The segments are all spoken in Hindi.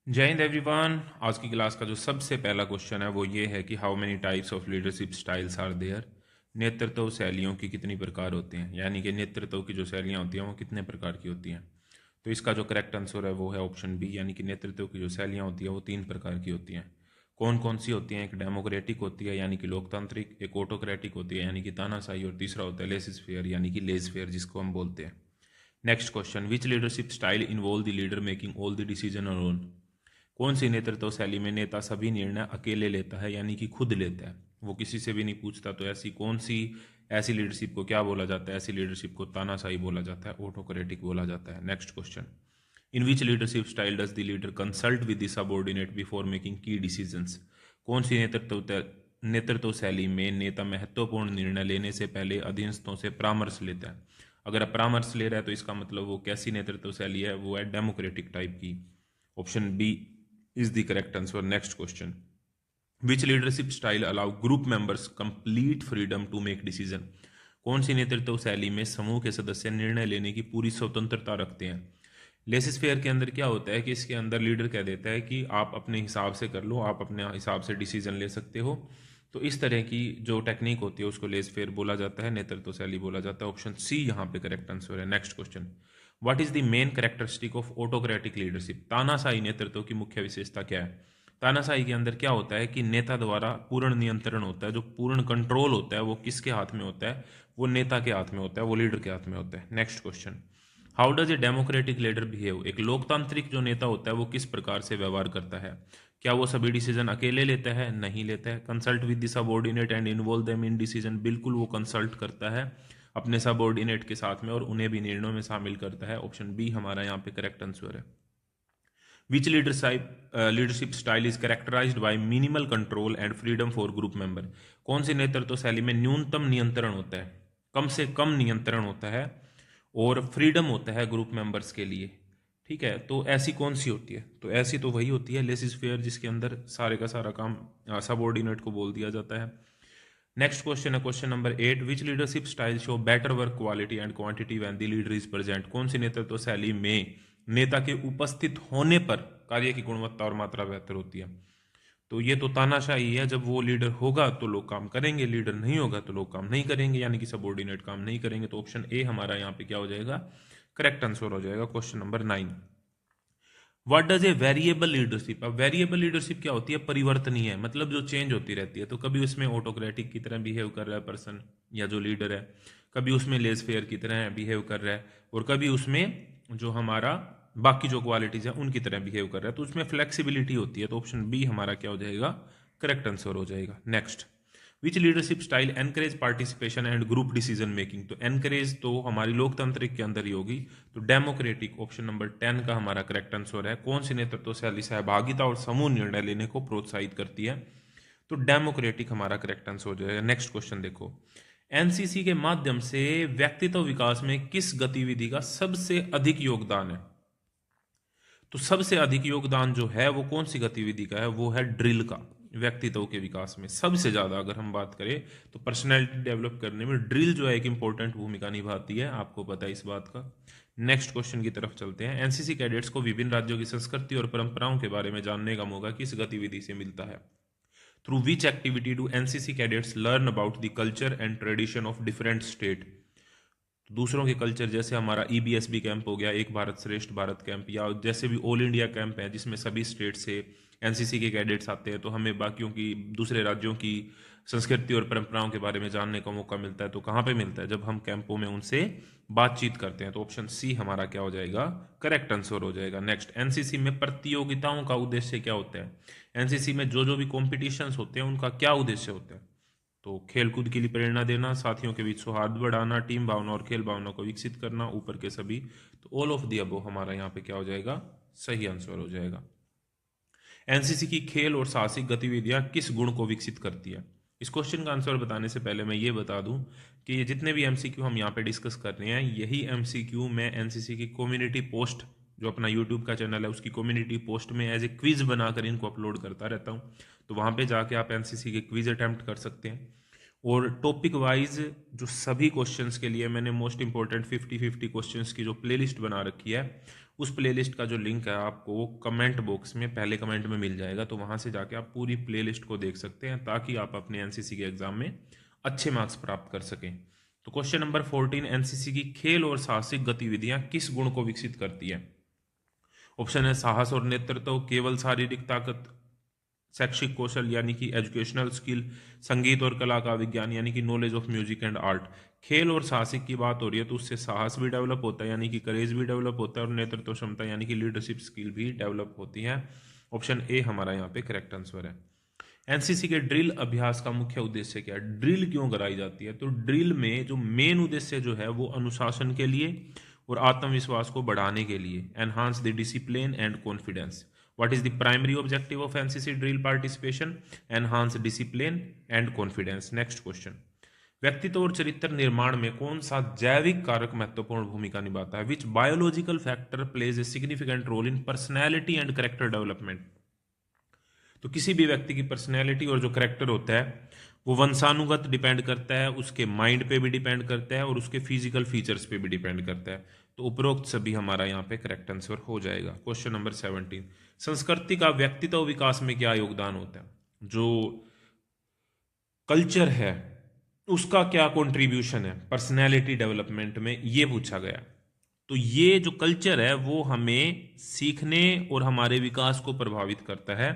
जय हिंद एवरीवन। आज की क्लास का जो सबसे पहला क्वेश्चन है वो ये है कि how many types of leadership styles are there. नेतृत्व शैलियों की कितनी प्रकार होते हैं, यानी कि नेतृत्व की जो शैलियाँ होती हैं वो कितने प्रकार की होती हैं। तो इसका जो करेक्ट आंसर है वो है ऑप्शन बी, यानी कि नेतृत्व की जो शैलियाँ होती हैं वो 3 प्रकार की होती हैं। कौन कौन सी होती हैं? एक डेमोक्रेटिक होती है यानी कि लोकतांत्रिक, एक ऑटोक्रेटिक होती है यानी कि तानाशाही, और तीसरा होता है लेसिस फेयर यानी कि लेज फेयर जिसको हम बोलते हैं। Next question, which leadership style involve the leader making all the decision alone. कौन सी नेतृत्व शैली में नेता सभी निर्णय अकेले लेता है यानी कि खुद लेता है, वो किसी से भी नहीं पूछता। तो ऐसी कौन सी ऐसी लीडरशिप को क्या बोला जाता है? ऐसी लीडरशिप को तानाशाही बोला जाता है, ऑटोक्रेटिक बोला जाता है। Next question, in which leadership style does the leader consult with the subordinate before making की डिसीजंस। कौन सी नेतृत्व शैली में नेता महत्वपूर्ण निर्णय लेने से पहले अधीनस्थों से परामर्श लेता है। अगर आप परामर्श ले रहा है तो इसका मतलब वो कैसी नेतृत्व शैली है? वो है डेमोक्रेटिक टाइप की। Option B is the correct answer. Next question, which leadership style allow group members complete freedom to make decision। कौन सी नेतृत्व शैली में समूह के सदस्य निर्णय लेने की पूरी स्वतंत्रता रखते हैं। लेसिस फेयर के अंदर क्या होता है कि इसके अंदर लीडर कह देता है कि आप अपने हिसाब से कर लो, आप अपने हिसाब से डिसीजन ले सकते हो। तो इस तरह की जो टेक्निक होती है उसको लेस फेयर बोला जाता है, नेतृत्व शैली बोला जाता है। ऑप्शन सी यहाँ पे करेक्ट आंसर है। Next question, what is the main characteristic of autocratic leadership. तानाशाही नेतृत्व की मुख्य विशेषता क्या है? तानाशाही के अंदर क्या होता है कि नेता द्वारा पूर्ण नियंत्रण होता है, जो पूर्ण कंट्रोल होता है वो किसके हाथ में होता है? वो नेता के हाथ में होता है, वो लीडर के हाथ में होता है। Next question, how does a democratic leader behave. एक लोकतांत्रिक जो नेता होता है वो किस प्रकार से व्यवहार करता है? क्या वो सभी डिसीजन अकेले लेता है? नहीं लेता है। Consult with the subordinate and involve them in decision, बिल्कुल वो कंसल्ट करता है अपने सबऑर्डिनेट के साथ में और उन्हें भी निर्णयों में शामिल करता है। ऑप्शन बी हमारा यहाँ पे करेक्ट आंसर है। Which leadership style is characterised by minimal control and freedom for group member. कौन सी नेतृत्व शैली में न्यूनतम नियंत्रण होता है, कम से कम नियंत्रण होता है और फ्रीडम होता है ग्रुप मेंबर्स के लिए? ठीक है, तो ऐसी कौन सी होती है? तो ऐसी तो वही होती है लेसिस फेयर, जिसके अंदर सारे का सारा काम सबऑर्डिनेट को बोल दिया जाता है। नेक्स्ट क्वेश्चन है question number 8, which leadership style show better work quality and quantity when the leader is present. कौन सी नेतृत्व शैली में नेता के उपस्थित होने पर कार्य की गुणवत्ता और मात्रा बेहतर होती है? तो ये तो तानाशाही है, जब वो लीडर होगा तो लोग काम करेंगे, लीडर नहीं होगा तो लोग काम नहीं करेंगे, यानी कि सबऑर्डिनेट काम नहीं करेंगे। तो ऑप्शन ए हमारा यहाँ पे क्या हो जाएगा? करेक्ट आंसर हो जाएगा। Question number 9, what does a variable leadership. अब वेरिएबल लीडरशिप क्या होती है? परिवर्तनीय है, मतलब जो चेंज होती रहती है। तो कभी उसमें ऑटोक्रेटिक की तरह बिहेव कर रहा है पर्सन या जो लीडर है, कभी उसमें लेस फेयर की तरह बिहेव कर रहा है, और कभी उसमें जो हमारा बाकी जो क्वालिटीज है उनकी तरह बिहेव कर रहा है। तो उसमें फ्लेक्सिबिलिटी होती है। तो ऑप्शन बी हमारा क्या हो जाएगा? करेक्ट आंसर हो जाएगा। Next, which leadership style encourage participation and group decision making. तो एनकरेज तो हमारी लोकतांत्रिक के अंदर ही होगी, तो डेमोक्रेटिक ऑप्शन नंबर 10 का हमारा करेक्ट आंसर है। कौन सी नेतृत्व शैली सहभागिता और समूह निर्णय लेने को प्रोत्साहित करती है? तो डेमोक्रेटिक हमारा करेक्ट आंसर हो जाएगा। नेक्स्ट क्वेश्चन देखो, एनसीसी के माध्यम से व्यक्तित्व विकास में किस गतिविधि का सबसे अधिक योगदान है? तो सबसे अधिक योगदान जो है वो कौन सी गतिविधि का है? वो है ड्रिल का। व्यक्तित्व के विकास में सबसे ज्यादा अगर हम बात करें तो पर्सनैलिटी डेवलप करने में ड्रिल जो है एक इंपॉर्टेंट भूमिका निभाती है, आपको पता है इस बात का। नेक्स्ट क्वेश्चन की तरफ चलते हैं। एनसीसी कैडेट्स को विभिन्न राज्यों की संस्कृति और परंपराओं के बारे में जानने का मौका किस गतिविधि से मिलता है? Through which activity do NCC cadets learn about the culture and tradition of different state. दूसरों के कल्चर, जैसे हमारा ईबीएसबी कैंप हो गया, एक भारत श्रेष्ठ भारत कैंप, या जैसे भी ऑल इंडिया कैंप है जिसमें सभी स्टेट से एनसीसी के कैडेट्स आते हैं, तो हमें बाकियों की दूसरे राज्यों की संस्कृति और परंपराओं के बारे में जानने का मौका मिलता है। तो कहाँ पे मिलता है? जब हम कैंपों में उनसे बातचीत करते हैं। तो ऑप्शन सी हमारा क्या हो जाएगा? करेक्ट आंसर हो जाएगा। नेक्स्ट, एनसीसी में प्रतियोगिताओं का उद्देश्य क्या होता है? एनसीसी में जो जो भी कॉम्पिटिशन्स होते हैं उनका क्या उद्देश्य होता है? तो खेलकूद के लिए प्रेरणा देना, साथियों के बीच सौहार्द बढ़ाना, टीम भावना और खेल भावना को विकसित करना, ऊपर के सभी। तो ऑल ऑफ दी अबव हमारा यहाँ पे क्या हो जाएगा? सही आंसर हो जाएगा। एनसीसी की खेल और साहसिक गतिविधियां किस गुण को विकसित करती है? इस क्वेश्चन का आंसर बताने से पहले मैं ये बता दूं कि ये जितने भी एमसीक्यू हम यहाँ पे डिस्कस कर रहे हैं, यही एमसीक्यू मैं एनसीसी की कम्युनिटी पोस्ट, जो अपना यूट्यूब का चैनल है उसकी कम्युनिटी पोस्ट में एज ए क्विज बनाकर इनको अपलोड करता रहता हूँ। तो वहाँ पे जाके आप एनसीसी के क्विज अटेम्प्ट कर सकते हैं। और टॉपिक वाइज जो सभी क्वेश्चंस के लिए मैंने मोस्ट इंपॉर्टेंट 50-50 क्वेश्चंस की जो प्लेलिस्ट बना रखी है, उस प्लेलिस्ट का जो लिंक है आपको कमेंट बॉक्स में पहले कमेंट में मिल जाएगा, तो वहाँ से जाके आप पूरी प्लेलिस्ट को देख सकते हैं ताकि आप अपने एनसीसी के एग्जाम में अच्छे मार्क्स प्राप्त कर सकें। तो क्वेश्चन नंबर 14, एनसीसी की खेल और साहसिक गतिविधियां किस गुण को विकसित करती है? ऑप्शन है साहस और नेतृत्व, केवल शारीरिक ताकत, शैक्षिक कौशल यानी कि एजुकेशनल स्किल, संगीत और कला का विज्ञान यानी कि knowledge of music and art. खेल और साहसिक की बात हो रही है तो उससे साहस भी डेवलप होता है यानी कि करेज भी डेवलप होता है, और नेतृत्व क्षमता यानी कि लीडरशिप स्किल भी डेवलप होती है। ऑप्शन ए हमारा यहाँ पे करेक्ट आंसर है। एनसीसी के ड्रिल अभ्यास का मुख्य उद्देश्य क्या है? ड्रिल क्यों कराई जाती है? तो ड्रिल में जो मेन उद्देश्य जो है वो अनुशासन के लिए और आत्मविश्वास को बढ़ाने के लिए, enhance the discipline and confidence. What is the primary objective of NCC drill participation? Enhance discipline and confidence. Next question. व्यक्तित्व और चरित्र निर्माण में कौन सा जैविक कारक महत्वपूर्ण भूमिका निभाता है? Which biological factor plays a significant role in personality and character development? तो किसी भी व्यक्ति की पर्सनैलिटी और जो करेक्टर होता है वो वंशानुगत डिपेंड करता है, उसके माइंड पे भी डिपेंड करता है और उसके फिजिकल फीचर्स पे भी डिपेंड करता है। तो उपरोक्त सभी हमारा यहाँ पे करेक्ट आंसर हो जाएगा। क्वेश्चन नंबर 17, संस्कृति का व्यक्तित्व विकास में क्या योगदान होता है? जो कल्चर है उसका क्या कंट्रीब्यूशन है पर्सनैलिटी डेवलपमेंट में, ये पूछा गया। तो ये जो कल्चर है वो हमें सीखने और हमारे विकास को प्रभावित करता है।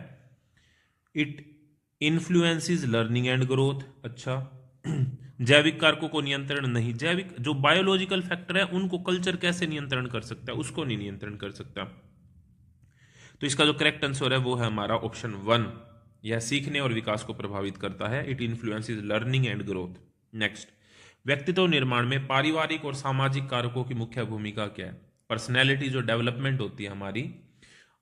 It influences learning and growth. अच्छा, जैविक कारकों को नियंत्रण नहीं, जैविक जो बायोलॉजिकल फैक्टर है उनको कल्चर कैसे नियंत्रण कर सकता है? उसको नहीं नियंत्रण कर सकता। तो इसका जो करेक्ट आंसर है वो है हमारा ऑप्शन 1, यह सीखने और विकास को प्रभावित करता है। It influences learning and growth. Next, व्यक्तित्व निर्माण में पारिवारिक और सामाजिक कारकों की मुख्य भूमिका क्या है? पर्सनैलिटी जो डेवलपमेंट होती है हमारी,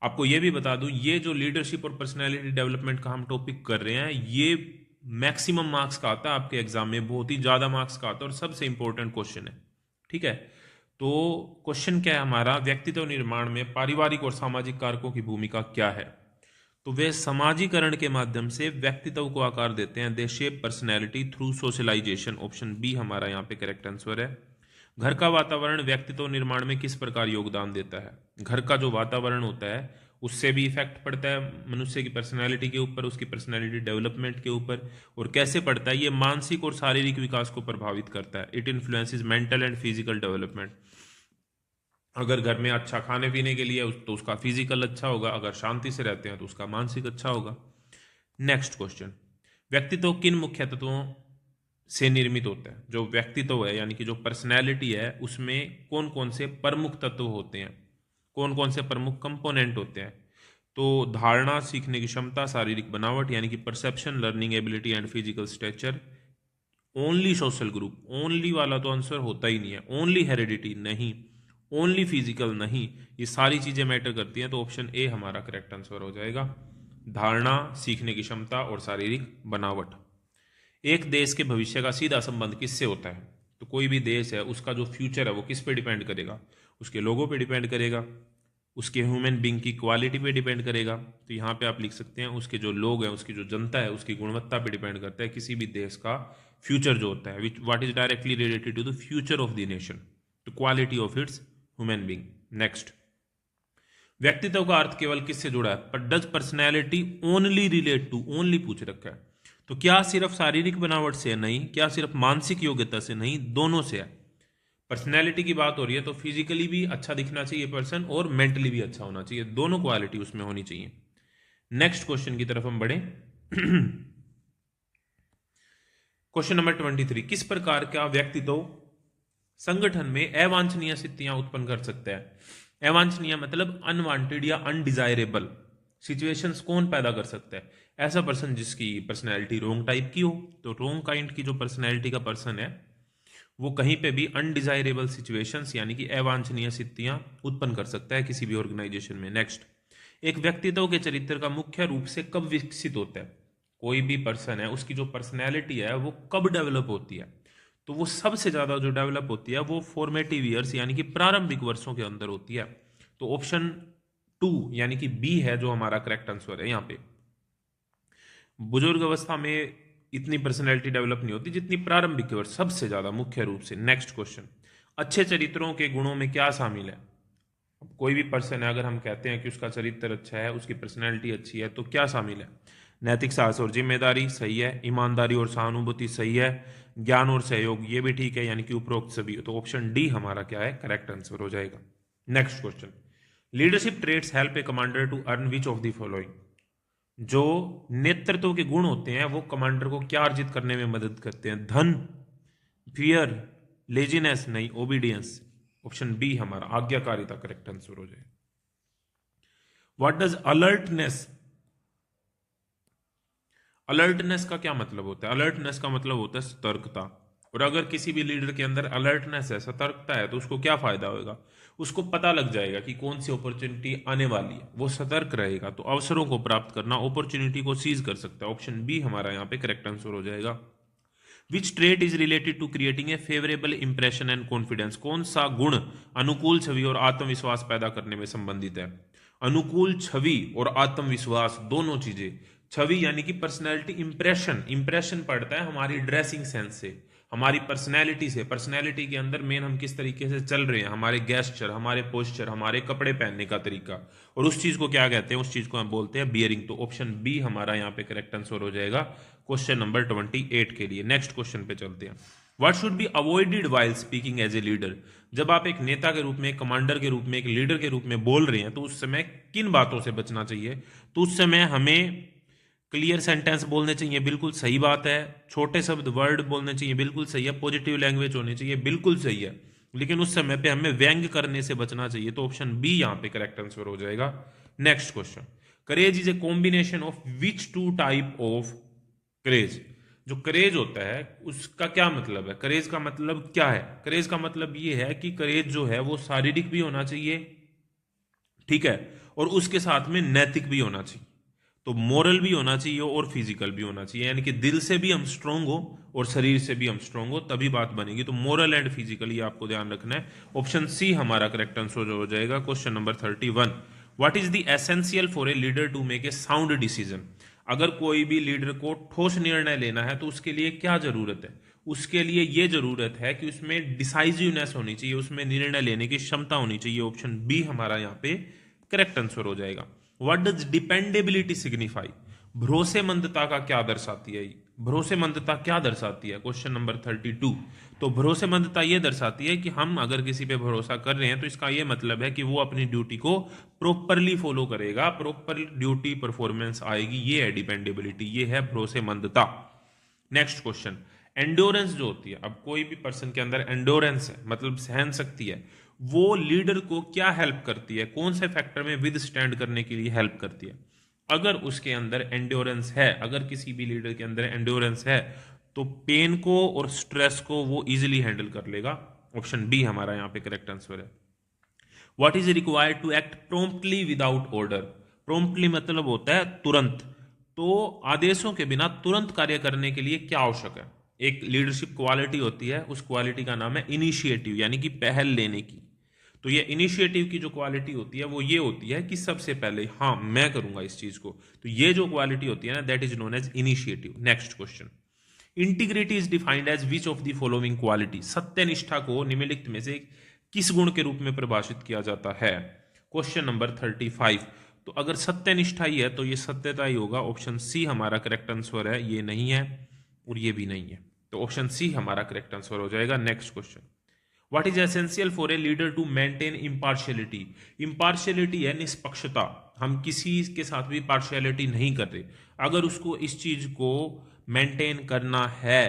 आपको यह भी बता दूं, ये जो लीडरशिप और पर्सनैलिटी डेवलपमेंट का हम टॉपिक कर रहे हैं ये मैक्सिमम मार्क्स का आता है आपके एग्जाम में, बहुत ही ज्यादा मार्क्स का आता है और सबसे इंपॉर्टेंट क्वेश्चन है। ठीक है, तो क्वेश्चन क्या है हमारा? व्यक्तित्व निर्माण में पारिवारिक और सामाजिक कारकों की भूमिका क्या है? तो वे समाजीकरण के माध्यम से व्यक्तित्व को आकार देते हैं। They shape personality through socialization. Option B हमारा यहाँ पे करेक्ट आंसर है। घर का वातावरण व्यक्तित्व निर्माण में किस प्रकार योगदान देता है? घर का जो वातावरण होता है उससे भी इफेक्ट पड़ता है मनुष्य की पर्सनैलिटी के ऊपर, उसकी पर्सनैलिटी डेवलपमेंट के ऊपर। और कैसे पड़ता है? ये मानसिक और शारीरिक विकास को प्रभावित करता है। It influences mental and physical development. अगर घर में अच्छा खाने पीने के लिए तो उसका फिजिकल अच्छा होगा, अगर शांति से रहते हैं तो उसका मानसिक अच्छा होगा। नेक्स्ट क्वेश्चन, व्यक्तित्व किन मुख्य तत्वों से निर्मित होता है? जो व्यक्तित्व है यानी कि जो पर्सनैलिटी है उसमें कौन कौन से प्रमुख तत्व होते हैं, कौन कौन से प्रमुख कंपोनेंट होते हैं? तो धारणा, सीखने की क्षमता, शारीरिक बनावट यानी कि perception, learning ability and physical structure. Only social group, only वाला तो आंसर होता ही नहीं है। ओनली हेरिडिटी नहीं, ओनली फिजिकल नहीं, ये सारी चीजें मैटर करती हैं। तो ऑप्शन ए हमारा करेक्ट आंसर हो जाएगा। धारणा, सीखने की क्षमता और शारीरिक बनावट। एक देश के भविष्य का सीधा संबंध किससे होता है? तो कोई भी देश है उसका जो फ्यूचर है वो किस पे डिपेंड करेगा? उसके लोगों पे डिपेंड करेगा, उसके ह्यूमन बींग की क्वालिटी पे डिपेंड करेगा। तो यहाँ पे आप लिख सकते हैं उसके जो लोग हैं, उसकी जो जनता है, उसकी गुणवत्ता पे डिपेंड करता है किसी भी देश का फ्यूचर जो होता है, what is directly related to the future of the nation, तो quality of its human being. Next, व्यक्तित्व का अर्थ केवल किससे जुड़ा है? पर does personality only relate to, only पूछ रखा है। तो क्या सिर्फ शारीरिक बनावट से है? नहीं। क्या सिर्फ मानसिक योग्यता से? नहीं, दोनों से है। पर्सनैलिटी की बात हो रही है तो फिजिकली भी अच्छा दिखना चाहिए पर्सन और मेंटली भी अच्छा होना चाहिए, दोनों क्वालिटी उसमें होनी चाहिए। नेक्स्ट क्वेश्चन की तरफ हम बढ़े। क्वेश्चन नंबर 23, किस प्रकार का व्यक्तित्व संगठन में अवांछनीय स्थितियां उत्पन्न कर सकता है? अवांछनीय मतलब अनवांटेड या अनडिजायरेबल सिचुएशंस कौन पैदा कर सकता है? ऐसा पर्सन जिसकी पर्सनैलिटी रोंग टाइप की हो। तो रोंग काइंड की जो पर्सनैलिटी का पर्सन है वो कहीं पे भी अनडिजायरेबल सिचुएशंस यानी कि अवांछनीय स्थितियां उत्पन्न कर सकता है किसी भी ऑर्गेनाइजेशन में। नेक्स्ट, एक व्यक्तित्व के चरित्र का मुख्य रूप से कब विकसित होता है? कोई भी पर्सन है उसकी जो पर्सनैलिटी है वो कब डेवलप होती है? तो वो सबसे ज्यादा जो डेवलप होती है वो फॉर्मेटिव ईयर्स यानी कि प्रारंभिक वर्षों के अंदर होती है। तो ऑप्शन 2 यानी कि बी है जो हमारा करेक्ट आंसर है। यहाँ पे बुजुर्ग अवस्था में इतनी पर्सनैलिटी डेवलप नहीं होती जितनी प्रारंभिक वर्ष, सबसे ज्यादा मुख्य रूप से। नेक्स्ट क्वेश्चन, अच्छे चरित्रों के गुणों में क्या शामिल है? कोई भी पर्सन है, अगर हम कहते हैं कि उसका चरित्र अच्छा है, उसकी पर्सनैलिटी अच्छी है, तो क्या शामिल है? नैतिक साहस और जिम्मेदारी, सही है। ईमानदारी और सहानुभूति, सही है। ज्ञान और सहयोग, ये भी ठीक है, यानी कि उपरोक्त सभी। तो ऑप्शन डी हमारा क्या है? करेक्ट आंसर हो जाएगा। Next question, leadership traits help a commander to earn which of the following? जो नेतृत्व के गुण होते हैं वो कमांडर को क्या अर्जित करने में मदद करते हैं? धन, फियर, लेजीनेस, नहीं, ओबीडियंस। ऑप्शन बी हमारा आज्ञाकारिता करेक्ट आंसर हो जाए। What does alertness? अलर्टनेस का क्या मतलब होता है? अलर्टनेस का मतलब होता है सतर्कता। और अगर किसी भी लीडर के अंदर अलर्टनेस है, सतर्कता है, तो उसको क्या फायदा होगा? उसको पता लग जाएगा कि कौन सी अपॉर्चुनिटी आने वाली है, वो सतर्क रहेगा, तो अवसरों को प्राप्त करना, अपॉर्चुनिटी को सीज कर सकता है। ऑप्शन बी हमारा यहाँ पे करेक्ट आंसर हो जाएगा। Which trait is related to creating a favourable impression and confidence? कौन सा गुण अनुकूल छवि और आत्मविश्वास पैदा करने में संबंधित है? अनुकूल छवि और आत्मविश्वास दोनों चीजें। छवि यानी कि पर्सनैलिटी, इंप्रेशन, इंप्रेशन पड़ता है हमारी ड्रेसिंग सेंस से, हमारी पर्सनैलिटी से। पर्सनैलिटी के अंदर मेन हम किस तरीके से चल रहे हैं, हमारे गेस्चर, हमारे पोस्चर, हमारे कपड़े पहनने का तरीका, और उस चीज को क्या कहते हैं? उस चीज को हम बोलते हैं बियरिंग। तो ऑप्शन बी हमारा यहाँ पे करेक्ट आंसर हो जाएगा क्वेश्चन नंबर 28 के लिए। नेक्स्ट क्वेश्चन पे चलते हैं। What should be avoided while speaking as a leader? जब आप एक नेता के रूप में, एक कमांडर के रूप में, एक लीडर के रूप में बोल रहे हैं, तो उस समय किन बातों से बचना चाहिए? तो उस समय हमें क्लियर सेंटेंस बोलने चाहिए, बिल्कुल सही बात है। छोटे शब्द, वर्ड बोलने चाहिए, बिल्कुल सही है। पॉजिटिव लैंग्वेज होनी चाहिए, बिल्कुल सही है। लेकिन उस समय पे हमें व्यंग करने से बचना चाहिए, तो ऑप्शन बी यहाँ पे करेक्ट आंसर हो जाएगा। Next question, courage is a combination of which two type of courage? जो करेज होता है उसका क्या मतलब है? करेज का मतलब क्या है? करेज का मतलब ये है कि करेज जो है वो शारीरिक भी होना चाहिए, ठीक है, और उसके साथ में नैतिक भी होना चाहिए। तो मोरल भी होना चाहिए और फिजिकल भी होना चाहिए, यानी कि दिल से भी हम स्ट्रांग हो और शरीर से भी हम स्ट्रांग हो, तभी बात बनेगी। तो मोरल एंड फिजिकल, ये आपको ध्यान रखना है। ऑप्शन सी हमारा करेक्ट आंसर हो जाएगा question number 31। What is the essential for a leader to make a sound decision? अगर कोई भी लीडर को ठोस निर्णय लेना है तो उसके लिए क्या जरूरत है? उसके लिए यह जरूरत है कि उसमें डिसाइजिवनेस होनी चाहिए, उसमें निर्णय लेने की क्षमता होनी चाहिए। ऑप्शन बी हमारा यहाँ पे करेक्ट आंसर हो जाएगा। What does dependability signify? भरोसेमंदता का क्या दर्शाती है? भरोसेमंदता क्या दर्शाती है? Question number 32। तो भरोसेमंदता यह दर्शाती है कि हम अगर किसी पे भरोसा कर रहे हैं तो इसका यह मतलब है कि वो अपनी ड्यूटी को प्रॉपरली फॉलो करेगा, प्रॉपर ड्यूटी परफॉर्मेंस आएगी, ये है डिपेंडेबिलिटी, ये है भरोसेमंदता। नेक्स्ट क्वेश्चन, एंडोरेंस जो होती है, अब कोई भी पर्सन के अंदर एंडोरेंस है, मतलब सहन शक्ति है, वो लीडर को क्या हेल्प करती है? कौन से फैक्टर में विद स्टैंड करने के लिए हेल्प करती है? अगर उसके अंदर एंड्योरेंस है, अगर किसी भी लीडर के अंदर एंड्योरेंस है, तो पेन को और स्ट्रेस को वो इजीली हैंडल कर लेगा। ऑप्शन बी हमारा यहाँ पे करेक्ट आंसर है। What is required to act promptly without order? Promptly मतलब होता है तुरंत, तो आदेशों के बिना तुरंत कार्य करने के लिए क्या आवश्यक है? एक लीडरशिप क्वालिटी होती है, उस क्वालिटी का नाम है इनिशिएटिव, यानी कि पहल लेने की। तो ये इनिशिएटिव की जो क्वालिटी होती है वो ये होती है कि सबसे पहले हाँ मैं करूंगा इस चीज को, तो ये जो क्वालिटी होती है ना, that is known as initiative. Next question, integrity is defined as which of the following quality? सत्यनिष्ठा को निम्नलिखित में से किस गुण के रूप में परिभाषित किया जाता है? Question number 35। तो अगर सत्यनिष्ठा ही है तो ये सत्यता ही होगा। ऑप्शन सी हमारा करेक्ट आंसर है, ये नहीं है और ये भी नहीं है, तो ऑप्शन सी हमारा करेक्ट आंसर हो जाएगा। Next question, what is essential for a leader to maintain impartiality? Impartiality है निष्पक्षता, हम किसी के साथ भी पार्शियलिटी नहीं कर रहे। अगर उसको इस चीज को मेंटेन करना है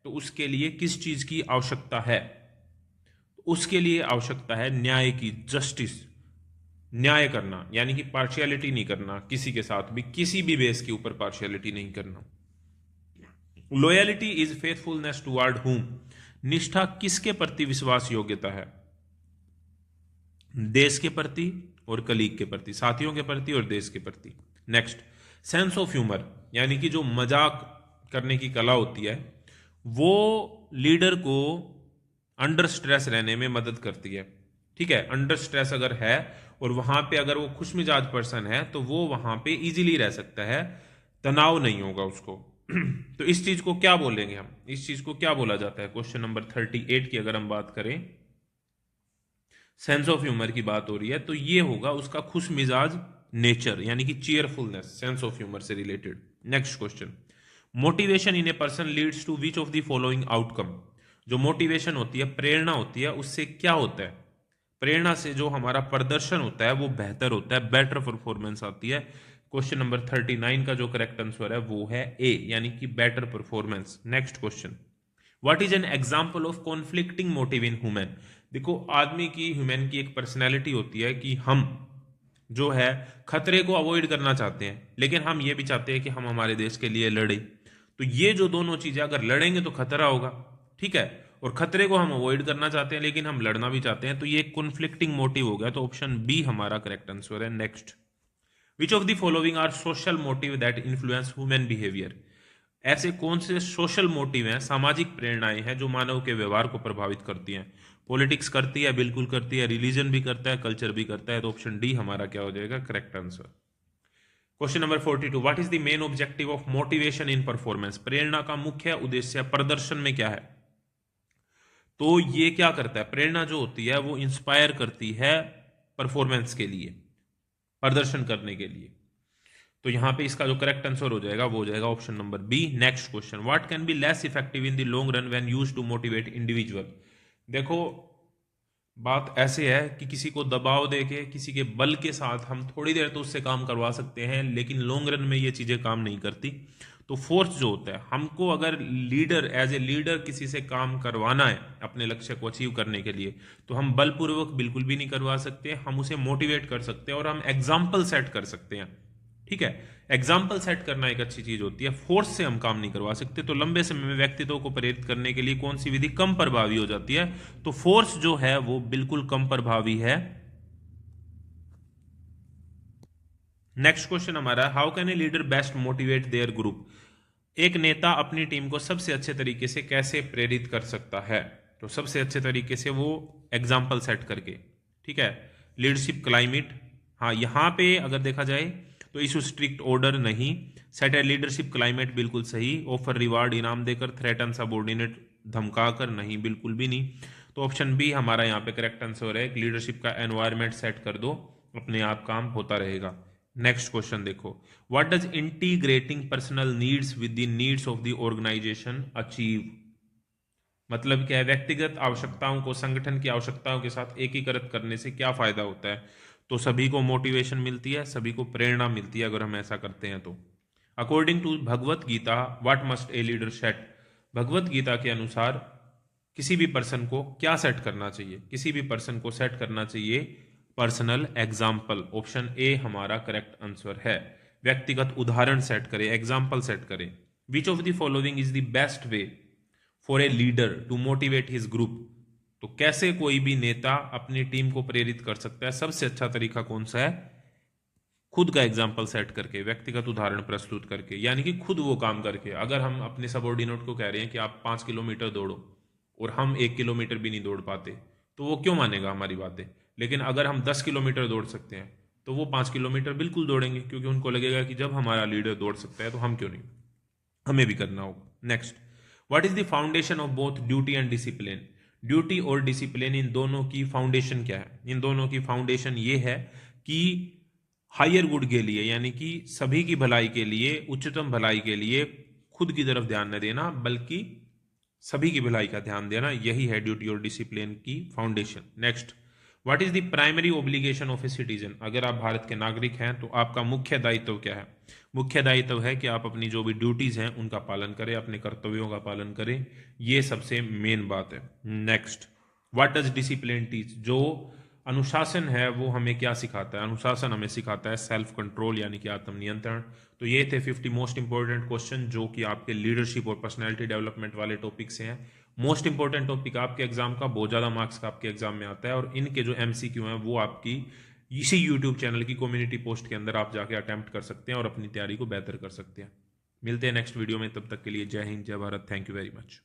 तो उसके लिए किस चीज की आवश्यकता है? उसके लिए आवश्यकता है न्याय की, जस्टिस, न्याय करना, यानी कि पार्शियलिटी नहीं करना किसी के साथ भी, किसी भी बेस के ऊपर पार्शियलिटी नहीं करना। लॉयलिटी इज फेथफुलनेस टुवर्ड हुम? निष्ठा किसके प्रति विश्वास योग्यता है? देश के प्रति और कलीग के प्रति, साथियों के प्रति और देश के प्रति। नेक्स्ट, सेंस ऑफ ह्यूमर, यानी कि जो मजाक करने की कला होती है, वो लीडर को अंडर स्ट्रेस रहने में मदद करती है। ठीक है, अंडर स्ट्रेस अगर है और वहां पे अगर वो खुशमिजाज पर्सन है तो वो वहां पे इजीली रह सकता है, तनाव नहीं होगा उसको। तो इस चीज को क्या बोलेंगे हम, इस चीज को क्या बोला जाता है? क्वेश्चन नंबर 38 की अगर हम बात करें, सेंस ऑफ ह्यूमर की बात हो रही है, तो ये होगा उसका खुश मिजाज नेचर, यानी कि चीयरफुलनेस, सेंस ऑफ ह्यूमर से related. Next question, motivation in a person leads to which of the following outcome? जो मोटिवेशन होती है, प्रेरणा होती है, उससे क्या होता है? प्रेरणा से जो हमारा प्रदर्शन होता है वो बेहतर होता है, बेटर परफॉर्मेंस आती है। क्वेश्चन नंबर 39 का जो करेक्ट आंसर है वो है ए, यानी कि better performance. Next question, what is an example of conflicting motive in human? देखो, आदमी की, ह्यूमन की एक पर्सनैलिटी होती है कि हम जो है खतरे को अवॉइड करना चाहते हैं, लेकिन हम ये भी चाहते हैं कि हम हमारे देश के लिए लड़े। तो ये जो दोनों चीजें, अगर लड़ेंगे तो खतरा होगा, ठीक है, और खतरे को हम अवॉइड करना चाहते हैं लेकिन हम लड़ना भी चाहते हैं, तो ये कॉन्फ्लिक्टिंग मोटिव हो गया। तो ऑप्शन बी हमारा करेक्ट आंसर है। Next, which of the following are social motive that influence human behaviour? ऐसे कौन से सोशल मोटिव हैं, सामाजिक प्रेरणाएं हैं जो मानव के व्यवहार को प्रभावित करती हैं? पॉलिटिक्स करती है, बिल्कुल करती है, रिलीजन भी करता है, कल्चर भी करता है। तो ऑप्शन डी हमारा क्या हो जाएगा, correct answer. Question number 42, what is the main objective of motivation in performance? प्रेरणा का मुख्य उद्देश्य प्रदर्शन में क्या है? तो ये क्या करता है, प्रेरणा जो होती है वो इंस्पायर करती है परफॉर्मेंस के लिए, प्रदर्शन करने के लिए। तो यहां पे इसका जो करेक्ट आंसर हो जाएगा वो हो जाएगा option number B. Next question, what can be less effective in the long run when used to motivate individual? देखो, बात ऐसे है कि किसी को दबाव देके, किसी के बल के साथ हम थोड़ी देर तो उससे काम करवा सकते हैं, लेकिन लॉन्ग रन में ये चीजें काम नहीं करती। तो फोर्स जो होता है, हमको अगर लीडर, एज ए लीडर किसी से काम करवाना है अपने लक्ष्य को अचीव करने के लिए, तो हम बलपूर्वक बिल्कुल भी नहीं करवा सकते, हम उसे मोटिवेट कर सकते हैं और हम एग्जाम्पल सेट कर सकते हैं, ठीक है। एग्जाम्पल सेट करना एक अच्छी चीज होती है, फोर्स से हम काम नहीं करवा सकते। तो लंबे समय में व्यक्तित्व को प्रेरित करने के लिए कौन सी विधि कम प्रभावी हो जाती है? तो फोर्स जो है वो बिल्कुल कम प्रभावी है। नेक्स्ट क्वेश्चन हमारा, how can a leader best motivate there group? एक नेता अपनी टीम को सबसे अच्छे तरीके से कैसे प्रेरित कर सकता है? तो सबसे अच्छे तरीके से वो एग्जाम्पल सेट करके, ठीक है। लीडरशिप क्लाइमेट, हाँ, यहां पे अगर देखा जाए तो इशू स्ट्रिक्ट ऑर्डर नहीं, सेट ए लीडरशिप क्लाइमेट बिल्कुल सही, ऑफर रिवार्ड इनाम देकर, थ्रेटन सबॉर्डिनेट धमकाकर नहीं, बिल्कुल भी नहीं। तो ऑप्शन बी हमारा यहाँ पे करेक्ट आंसर है, लीडरशिप का एनवायरनमेंट सेट कर दो, अपने आप काम होता रहेगा। नेक्स्ट क्वेश्चन देखो, what does integrating personal needs with the needs of the organisation achieve? मतलब क्या है, व्यक्तिगत आवश्यकताओं को संगठन की आवश्यकताओं के साथ एकीकृत करने से क्या फायदा होता है? तो सभी को मोटिवेशन मिलती है, सभी को प्रेरणा मिलती है अगर हम ऐसा करते हैं तो। According to Bhagavad Gita, what must a leader set? Bhagavad Gita के अनुसार किसी भी पर्सन को क्या सेट करना चाहिए? किसी भी पर्सन को सेट करना चाहिए पर्सनल एग्जाम्पल। ऑप्शन ए हमारा करेक्ट आंसर है, व्यक्तिगत उदाहरण सेट करे, एग्जाम्पल सेट करे। Which of the following is the best way for a leader to motivate his group? तो कैसे कोई भी नेता अपनी टीम को प्रेरित कर सकता है? सबसे अच्छा तरीका कौन सा है? खुद का एग्जाम्पल सेट करके, व्यक्तिगत उदाहरण प्रस्तुत करके, यानी कि खुद वो काम करके। अगर हम अपने सबॉर्डिनेट को कह रहे हैं कि आप 5 किलोमीटर दौड़ो और हम 1 किलोमीटर भी नहीं दौड़ पाते, तो वो क्यों मानेगा हमारी बातें? लेकिन अगर हम 10 किलोमीटर दौड़ सकते हैं तो वो 5 किलोमीटर बिल्कुल दौड़ेंगे, क्योंकि उनको लगेगा कि जब हमारा लीडर दौड़ सकता है तो हम क्यों नहीं, हमें भी करना होगा। Next, what is the foundation of both duty and discipline? Duty और डिसिप्लिन, इन दोनों की फाउंडेशन क्या है? इन दोनों की फाउंडेशन ये है कि हायर गुड के लिए, यानी कि सभी की भलाई के लिए, उच्चतम भलाई के लिए खुद की तरफ ध्यान न देना बल्कि सभी की भलाई का ध्यान देना, यही है ड्यूटी और डिसिप्लिन की foundation. Next, what is the primary obligation of a citizen? अगर आप भारत के नागरिक हैं तो आपका मुख्य दायित्व क्या है? मुख्य दायित्व है कि आप अपनी जो भी ड्यूटीज हैं उनका पालन करें, अपने कर्तव्यों का पालन करें, ये सबसे मेन बात है। Next, what does discipline teach? जो अनुशासन है वो हमें क्या सिखाता है? अनुशासन हमें सिखाता है सेल्फ कंट्रोल, यानी कि आत्मनियंत्रण। तो ये थे 50 मोस्ट इंपॉर्टेंट क्वेश्चन जो कि आपके लीडरशिप और पर्सनैलिटी डेवलपमेंट वाले टॉपिक से हैं। मोस्ट इंपॉर्टेंट टॉपिक आपके एग्जाम का, बहुत ज्यादा मार्क्स का आपके एग्जाम में आता है, और इनके जो MCQ हैं वो आपकी इसी यूट्यूब चैनल की कम्युनिटी पोस्ट के अंदर आप जाके अटेम्प्ट कर सकते हैं और अपनी तैयारी को बेहतर कर सकते हैं। मिलते हैं नेक्स्ट वीडियो में, तब तक के लिए जय हिंद, जय Bharat, thank you very much.